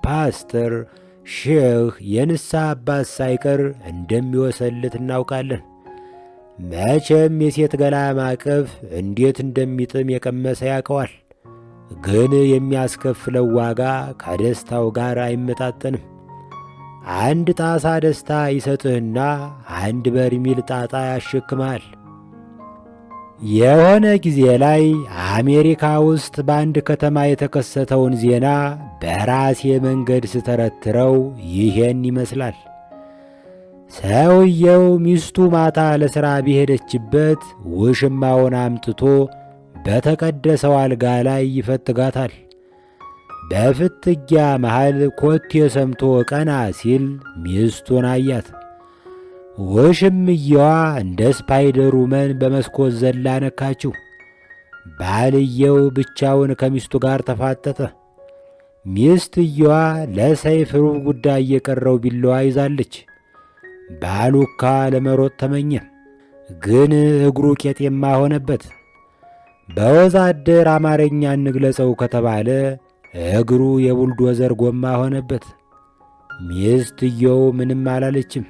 ፓስተር፣ ሼህ፣ የንስሐ አባት ሳይቀር እንደሚወሰልት እናውቃለን። መቼም የሴት ገላ ማቀፍ እንዴት እንደሚጥም የቀመሰ ያውቀዋል። ግን የሚያስከፍለው ዋጋ ከደስታው ጋር አይመጣጠንም። አንድ ጣሳ ደስታ ይሰጥህና አንድ በርሚል ጣጣ ያሸክመሃል። የሆነ ጊዜ ላይ አሜሪካ ውስጥ በአንድ ከተማ የተከሰተውን ዜና በራሴ መንገድ ስተረትረው ይሄን ይመስላል። ሰውየው ሚስቱ ማታ ለሥራ በሄደችበት ውሽማውን አምጥቶ በተቀደሰው አልጋ ላይ ይፈትጋታል። በፍትጊያ መሃል ኮቴ ሰምቶ ቀና ሲል ሚስቱን አያት። ውሽምየዋ እንደ ስፓይደሩመን በመስኮት ዘላ ነካችው። ባልየው ብቻውን ከሚስቱ ጋር ተፋጠጠ። ሚስትየዋ ለሰይፍ ሩብ ጉዳይ የቀረው ቢላዋ ይዛለች። ባሉካ ለመሮጥ ተመኘ፣ ግን እግሩ ቄጤማ ሆነበት። በወዛደር አማርኛ እንግለጸው ከተባለ እግሩ የቡልዶዘር ጎማ ሆነበት። ሚስትየው ምንም አላለችም።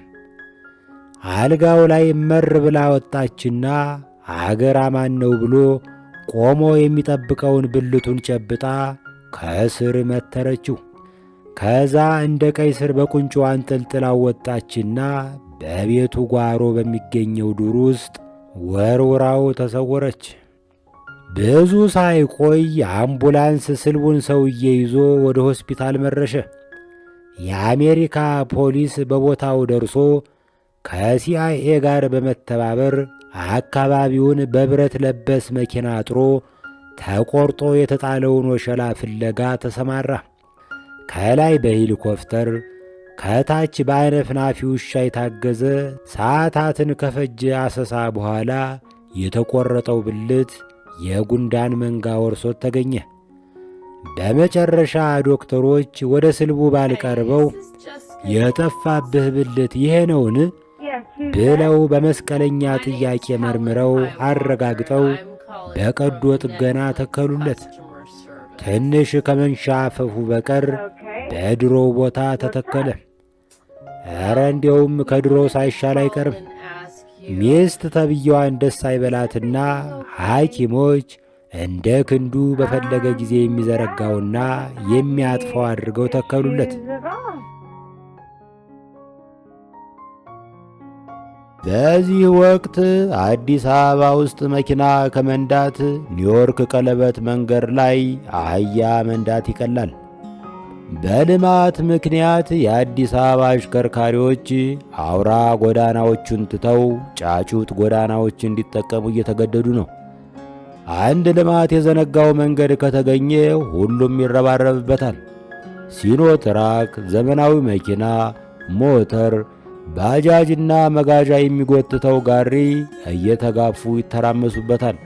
አልጋው ላይ መር ብላ ወጣችና አገር አማን ነው ብሎ ቆሞ የሚጠብቀውን ብልቱን ጨብጣ ከስር መተረችው። ከዛ እንደ ቀይ ስር በቁንጮ አንጠልጥላ ወጣችና በቤቱ ጓሮ በሚገኘው ዱር ውስጥ ወርውራው ተሰወረች። ብዙ ሳይቆይ አምቡላንስ ስልቡን ሰውዬ ይዞ ወደ ሆስፒታል መረሸ። የአሜሪካ ፖሊስ በቦታው ደርሶ ከሲአይኤ ጋር በመተባበር አካባቢውን በብረት ለበስ መኪና አጥሮ ተቆርጦ የተጣለውን ወሸላ ፍለጋ ተሰማራ። ከላይ በሄሊኮፕተር ከታች በአይነፍናፊ ውሻ የታገዘ ሰዓታትን ከፈጀ አሰሳ በኋላ የተቆረጠው ብልት የጉንዳን መንጋ ወርሶት ተገኘ። በመጨረሻ ዶክተሮች ወደ ስልቡ ባል ቀርበው የጠፋብህ ብልት ይሄ ነውን ብለው በመስቀለኛ ጥያቄ መርምረው አረጋግጠው በቀዶ ጥገና ተከሉለት። ትንሽ ከመንሻፈፉ በቀር በድሮው ቦታ ተተከለ። ኧረ እንዲያውም ከድሮ ሳይሻል አይቀርም። ሚስት ተብዬዋን ደስ አይበላትና ሐኪሞች እንደ ክንዱ በፈለገ ጊዜ የሚዘረጋውና የሚያጥፈው አድርገው ተከሉለት። በዚህ ወቅት አዲስ አበባ ውስጥ መኪና ከመንዳት ኒውዮርክ ቀለበት መንገድ ላይ አህያ መንዳት ይቀላል። በልማት ምክንያት የአዲስ አበባ አሽከርካሪዎች አውራ ጎዳናዎቹን ትተው ጫጩት ጎዳናዎች እንዲጠቀሙ እየተገደዱ ነው። አንድ ልማት የዘነጋው መንገድ ከተገኘ ሁሉም ይረባረብበታል። ሲኖትራክ፣ ዘመናዊ መኪና፣ ሞተር፣ ባጃጅና መጋዣ የሚጎትተው ጋሪ እየተጋፉ ይተራመሱበታል።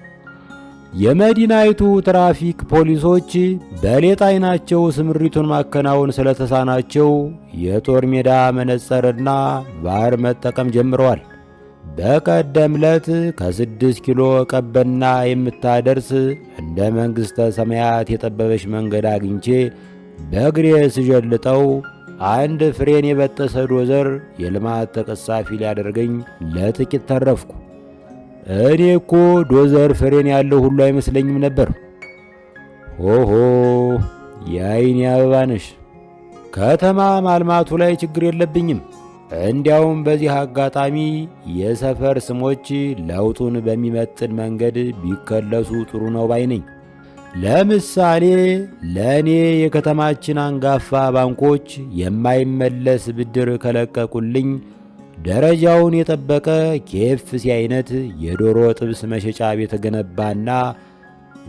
የመዲናይቱ ትራፊክ ፖሊሶች በሌጥ ዓይናቸው ስምሪቱን ማከናወን ስለተሳናቸው የጦር ሜዳ መነጽርና ባር መጠቀም ጀምረዋል። በቀደም ዕለት ከ6 ኪሎ ቀበና የምታደርስ እንደ መንግሥተ ሰማያት የጠበበች መንገድ አግኝቼ በእግሬ ስጀልጠው አንድ ፍሬን የበጠሰ ዶዘር የልማት ተቀሳፊ ሊያደርገኝ ለጥቂት ተረፍኩ። እኔ እኮ ዶዘር ፍሬን ያለው ሁሉ አይመስለኝም ነበር። ሆሆ የአይኔ አበባ ነሽ። ከተማ ማልማቱ ላይ ችግር የለብኝም። እንዲያውም በዚህ አጋጣሚ የሰፈር ስሞች ለውጡን በሚመጥን መንገድ ቢከለሱ ጥሩ ነው ባይ ነኝ። ለምሳሌ ለእኔ የከተማችን አንጋፋ ባንኮች የማይመለስ ብድር ከለቀቁልኝ ደረጃውን የጠበቀ ኬኤፍሲ አይነት የዶሮ ጥብስ መሸጫ ቤት ገነባና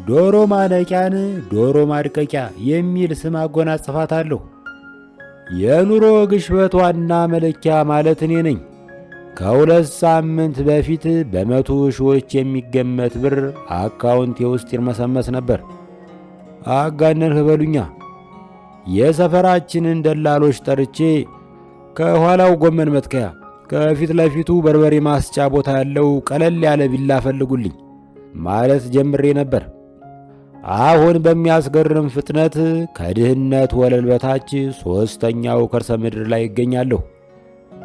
ዶሮ ማነቂያን ዶሮ ማድቀቂያ የሚል ስም አጎናጽፋታለሁ። የኑሮ ግሽበት ዋና መለኪያ ማለት እኔ ነኝ። ከ2 ሳምንት በፊት በመቶ ሺዎች የሚገመት ብር አካውንቴ ውስጥ ይርመሰመስ ነበር። አጋነንህ በሉኛ። የሰፈራችንን ደላሎች ጠርቼ ከኋላው ጎመን መትከያ፣ ከፊት ለፊቱ በርበሬ ማስጫ ቦታ ያለው ቀለል ያለ ቪላ ፈልጉልኝ ማለት ጀምሬ ነበር። አሁን በሚያስገርም ፍጥነት ከድህነት ወለል በታች 3ኛው ከርሰ ምድር ላይ ይገኛለሁ።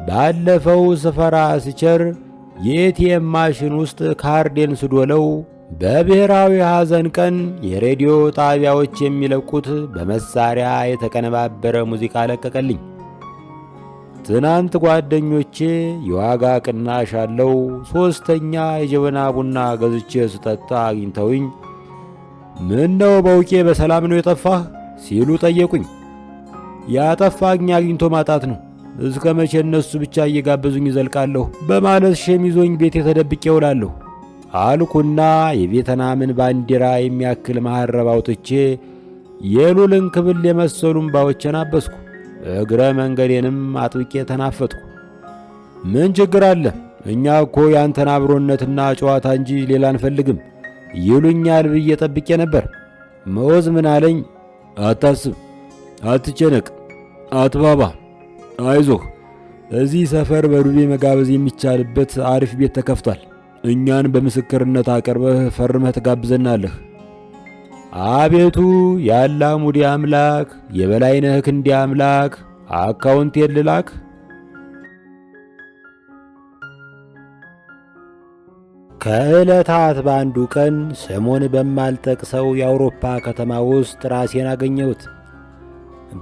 ባለፈው ስፈራ ስቸር የኤቲኤም ማሽን ውስጥ ካርዴን ስዶለው በብሔራዊ ሐዘን ቀን የሬዲዮ ጣቢያዎች የሚለቁት በመሳሪያ የተቀነባበረ ሙዚቃ ለቀቀልኝ። ትናንት ጓደኞቼ የዋጋ ቅናሽ አለው 3ኛ የጀበና ቡና ገዝቼ ስጠጣ አግኝተውኝ ምን ነው በውቄ በሰላም ነው የጠፋህ ሲሉ ጠየቁኝ። ያጠፋኝ አግኝቶ ማጣት ነው። እስከ መቼ እነሱ ብቻ እየጋበዙኝ ይዘልቃለሁ በማለት ሸሚዞኝ ቤት ተደብቄ እውላለሁ አልኩና የቬትናምን ባንዲራ የሚያክል መሐረብ አውጥቼ የሉልን ክብል የመሰሉ እምባዎችን አበስኩ። እግረ መንገዴንም አጥብቄ ተናፈጥኩ። ምን ችግር አለ? እኛ እኮ ያንተን አብሮነትና ጨዋታ እንጂ ሌላ አንፈልግም ይሉኛል ብዬ ጠብቄ ነበር። መወዝ ምን አለኝ? አታስብ፣ አትጨነቅ፣ አትባባ፣ አይዞህ፣ እዚህ ሰፈር በዱቤ መጋበዝ የሚቻልበት አሪፍ ቤት ተከፍቷል። እኛን በምስክርነት አቅርበህ ፈርመህ ትጋብዘናለህ። አቤቱ ያለ ሙዲ አምላክ፣ የበላይነህ ክንዴ አምላክ፣ አካውንቴን ልላክ። ከዕለታት በአንዱ ቀን ስሙን በማልጠቅሰው የአውሮፓ ከተማ ውስጥ ራሴን አገኘሁት።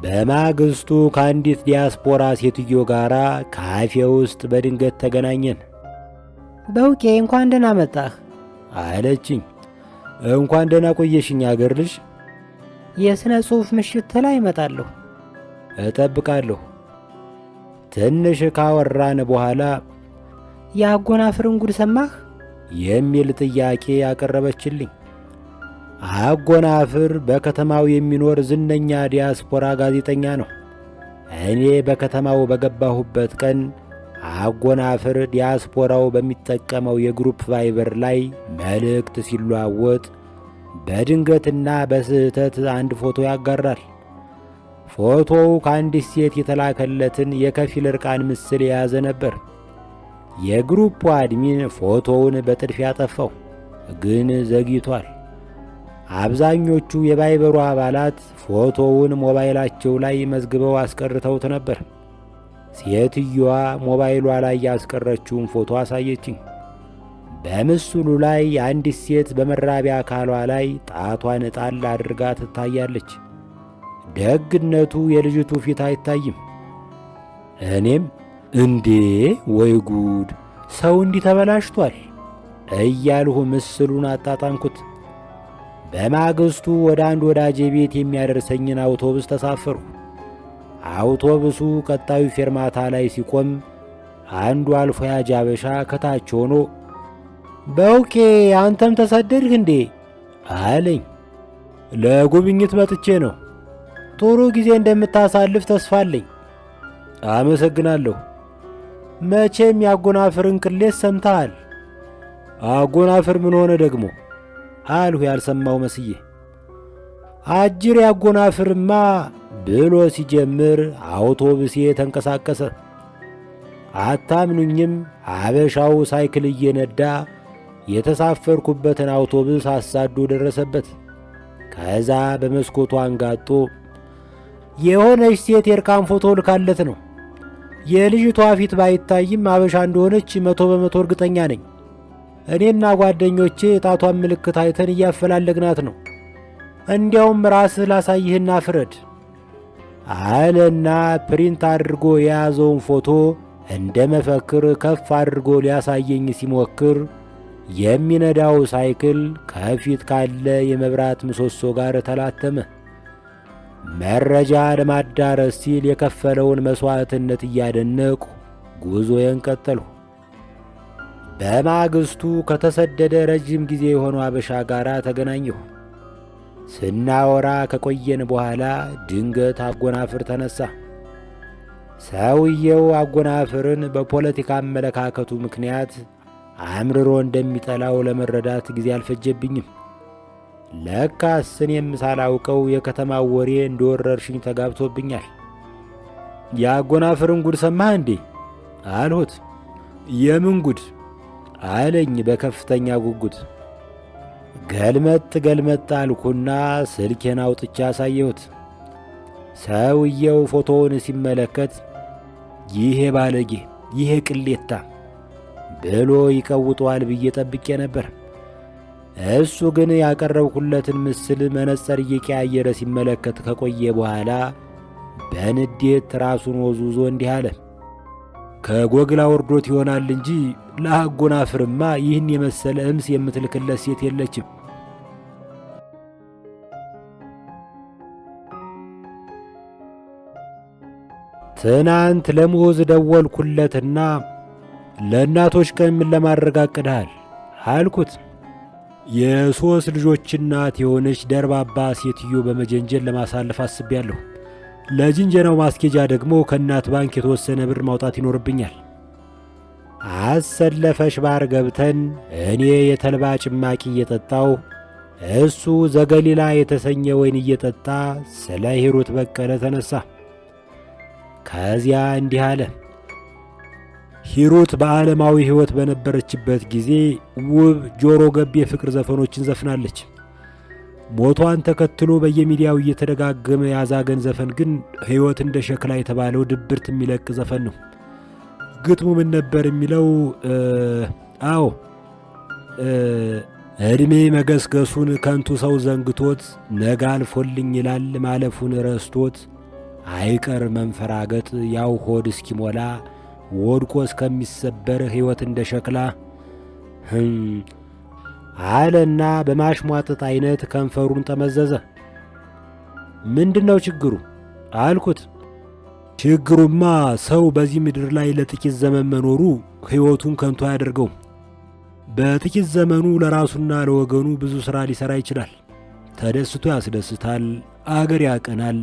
በማግስቱ ከአንዲት ዲያስፖራ ሴትዮ ጋር ካፌ ውስጥ በድንገት ተገናኘን። በውቄ እንኳን ደህና መጣህ አለችኝ። እንኳን ደህና ቆየሽኝ አገር ልጅ። የሥነ ጽሑፍ ምሽት ላይ እመጣለሁ። እጠብቃለሁ። ትንሽ ካወራን በኋላ የአጎናፍርን ጉድ ሰማህ የሚል ጥያቄ ያቀረበችልኝ። አጎናፍር በከተማው የሚኖር ዝነኛ ዲያስፖራ ጋዜጠኛ ነው። እኔ በከተማው በገባሁበት ቀን አጎናፍር ዲያስፖራው በሚጠቀመው የግሩፕ ቫይበር ላይ መልእክት ሲለዋወጥ በድንገትና በስህተት አንድ ፎቶ ያጋራል። ፎቶው ከአንዲት ሴት የተላከለትን የከፊል ዕርቃን ምስል የያዘ ነበር። የግሩፑ አድሚን ፎቶውን በጥድፊያ ጠፋው፣ ግን ዘግይቷል። አብዛኞቹ የቫይበሩ አባላት ፎቶውን ሞባይላቸው ላይ መዝግበው አስቀርተውት ነበር። ሴትዮዋ ሞባይሏ ላይ ያስቀረችውን ፎቶ አሳየችኝ። በምስሉ ላይ አንዲት ሴት በመራቢያ አካሏ ላይ ጣቷን ጣል አድርጋ ትታያለች። ደግነቱ የልጅቱ ፊት አይታይም። እኔም እንዴ ወይ ጉድ፣ ሰው እንዲህ ተበላሽቷል እያልሁ ምስሉን አጣጣምኩት። በማግስቱ ወደ አንድ ወዳጄ ቤት የሚያደርሰኝን አውቶቡስ ተሳፈርሁ። አውቶቡሱ ቀጣዩ ፌርማታ ላይ ሲቆም አንዱ አልፎ ያጅ አበሻ ከታች ሆኖ በውቄ አንተም ተሰደድህ እንዴ አለኝ። ለጉብኝት መጥቼ ነው። ጥሩ ጊዜ እንደምታሳልፍ ተስፋ አለኝ። አመሰግናለሁ። መቼም የአጎናፍርን ቅሌት ሰምተሃል። አጎናፍር ምን ሆነ ደግሞ አልሁ ያልሰማው መስዬ። አጅር ያጎናፍርማ ብሎ ሲጀምር አውቶቡሴ ተንቀሳቀሰ። አታምኑኝም፣ አበሻው ሳይክል እየነዳ የተሳፈርኩበትን አውቶቡስ አሳዶ ደረሰበት። ከዛ በመስኮቱ አንጋጦ የሆነች ሴት የእርቃን ፎቶ ልካለት ነው። የልጅቷ ፊት ባይታይም አበሻ እንደሆነች 100% እርግጠኛ ነኝ። እኔና ጓደኞቼ የጣቷን ምልክት አይተን እያፈላለግናት ነው። እንዲያውም ራስህ ላሳይህና ፍረድ አለና ፕሪንት አድርጎ የያዘውን ፎቶ እንደ መፈክር ከፍ አድርጎ ሊያሳየኝ ሲሞክር የሚነዳው ሳይክል ከፊት ካለ የመብራት ምሰሶ ጋር ተላተመ። መረጃ ለማዳረስ ሲል የከፈለውን መሥዋዕትነት እያደነቁ ጉዞዬን ቀጠልሁ። በማግስቱ ከተሰደደ ረጅም ጊዜ የሆነው አበሻ ጋር ተገናኘሁ። ስናወራ ከቆየን በኋላ ድንገት አጎናፍር ተነሳ። ሰውየው አጎናፍርን በፖለቲካ አመለካከቱ ምክንያት አምርሮ እንደሚጠላው ለመረዳት ጊዜ አልፈጀብኝም። ለካስ እኔም ሳላውቀው የከተማው ወሬ እንደ ወረርሽኝ ተጋብቶብኛል። የአጎናፍርን ጉድ ሰማህ እንዴ አልሁት። የምን ጉድ አለኝ በከፍተኛ ጉጉት። ገልመጥ ገልመጥ አልኩና ስልኬን አውጥቻ አሳየሁት። ሰውየው ፎቶውን ሲመለከት ይሄ ባለጌ፣ ይሄ ቅሌታ ብሎ ይቀውጠዋል ብዬ ጠብቄ ነበር። እሱ ግን ያቀረብኩለትን ምስል መነጸር እየቀያየረ ሲመለከት ከቆየ በኋላ በንዴት ራሱን ወዝውዞ እንዲህ አለ። ከጎግላ ወርዶት ይሆናል እንጂ ለአጎናፍርማ ይህን የመሰለ እምስ የምትልክለት ሴት የለችም። ትናንት ለሙዝ ደወልኩለትና ለእናቶች ቀን ምን ለማድረግ አቅደሃል አልኩት። የሦስት ልጆች እናት የሆነች ደርባባ ሴትዮ በመጀንጀን ለማሳለፍ አስቤያለሁ። ለጅንጀናው ማስኬጃ ደግሞ ከእናት ባንክ የተወሰነ ብር ማውጣት ይኖርብኛል። አሰለፈሽ ባር ገብተን እኔ የተልባ ጭማቂ እየጠጣው እሱ ዘገሊላ የተሰኘ ወይን እየጠጣ ስለ ሂሩት በቀለ ተነሳ። ከዚያ እንዲህ አለ። ሂሩት በዓለማዊ ሕይወት በነበረችበት ጊዜ ውብ ጆሮ ገብ የፍቅር ዘፈኖችን ዘፍናለች። ሞቷን ተከትሎ በየሚዲያው እየተደጋገመ ያዛገን ዘፈን ግን ሕይወት እንደ ሸክላ የተባለው ድብርት የሚለቅ ዘፈን ነው። ግጥሙ ምን ነበር የሚለው? ዕድሜ መገስገሱን ከንቱ ሰው ዘንግቶት ነገ አልፎልኝ ይላል ማለፉን ረስቶት አይቀር መንፈራገጥ ያው ሆድ እስኪሞላ ወድቆ እስከሚሰበር ሕይወት እንደ ሸክላ አለና በማሽሟጠጥ አይነት ከንፈሩን ጠመዘዘ። ምንድነው ችግሩ አልኩት። ችግሩማ ሰው በዚህ ምድር ላይ ለጥቂት ዘመን መኖሩ ሕይወቱን ከንቱ አያደርገውም። በጥቂት ዘመኑ ለራሱና ለወገኑ ብዙ ሥራ ሊሠራ ይችላል። ተደስቶ ያስደስታል፣ አገር ያቀናል፣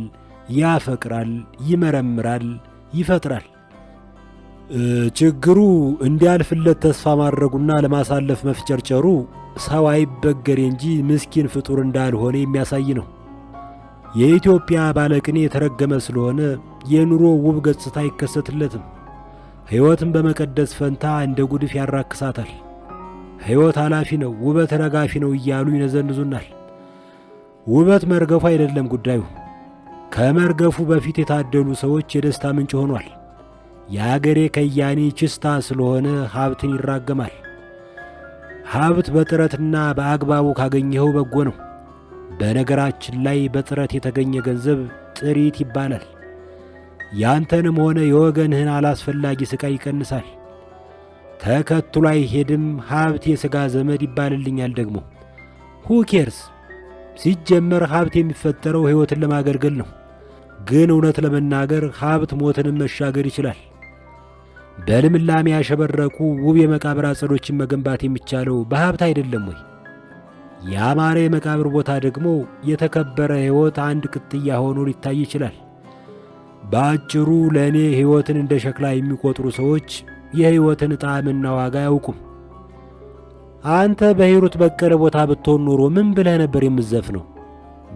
ያፈቅራል፣ ይመረምራል፣ ይፈጥራል። ችግሩ እንዲያልፍለት ተስፋ ማድረጉና ለማሳለፍ መፍጨርጨሩ ሰው አይበገሬ እንጂ ምስኪን ፍጡር እንዳልሆነ የሚያሳይ ነው። የኢትዮጵያ ባለቅኔ የተረገመ ስለሆነ የኑሮ ውብ ገጽታ አይከሰትለትም። ሕይወትን በመቀደስ ፈንታ እንደ ጉድፍ ያራክሳታል። ሕይወት ኃላፊ ነው፣ ውበት ረጋፊ ነው እያሉ ይነዘንዙናል። ውበት መርገፉ አይደለም ጉዳዩ። ከመርገፉ በፊት የታደሉ ሰዎች የደስታ ምንጭ ሆኗል። የአገሬ ከያኔ ችስታ ስለሆነ ሀብትን ይራገማል። ሀብት በጥረትና በአግባቡ ካገኘኸው በጎ ነው። በነገራችን ላይ በጥረት የተገኘ ገንዘብ ጥሪት ይባላል። ያንተንም ሆነ የወገንህን አላስፈላጊ ሥቃይ ይቀንሳል። ተከትሎ አይሄድም። ሀብት የሥጋ ዘመድ ይባልልኛል ደግሞ። ሁኬርስ ሲጀመር ሀብት የሚፈጠረው ሕይወትን ለማገልገል ነው። ግን እውነት ለመናገር ሀብት ሞትንም መሻገር ይችላል። በልምላሜ ያሸበረቁ ውብ የመቃብር አጸዶችን መገንባት የሚቻለው በሀብት አይደለም ወይ? ያማረ የመቃብር ቦታ ደግሞ የተከበረ ሕይወት አንድ ቅጥያ ሆኖ ሊታይ ይችላል። በአጭሩ ለእኔ ሕይወትን እንደ ሸክላ የሚቆጥሩ ሰዎች የሕይወትን ጣዕምና ዋጋ አያውቁም። አንተ በሂሩት በቀለ ቦታ ብትሆን ኖሮ ምን ብለህ ነበር የምትዘፍነው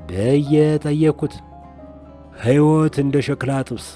ብዬ ጠየቅኩት። ሕይወት እንደ ሸክላ ጥብስ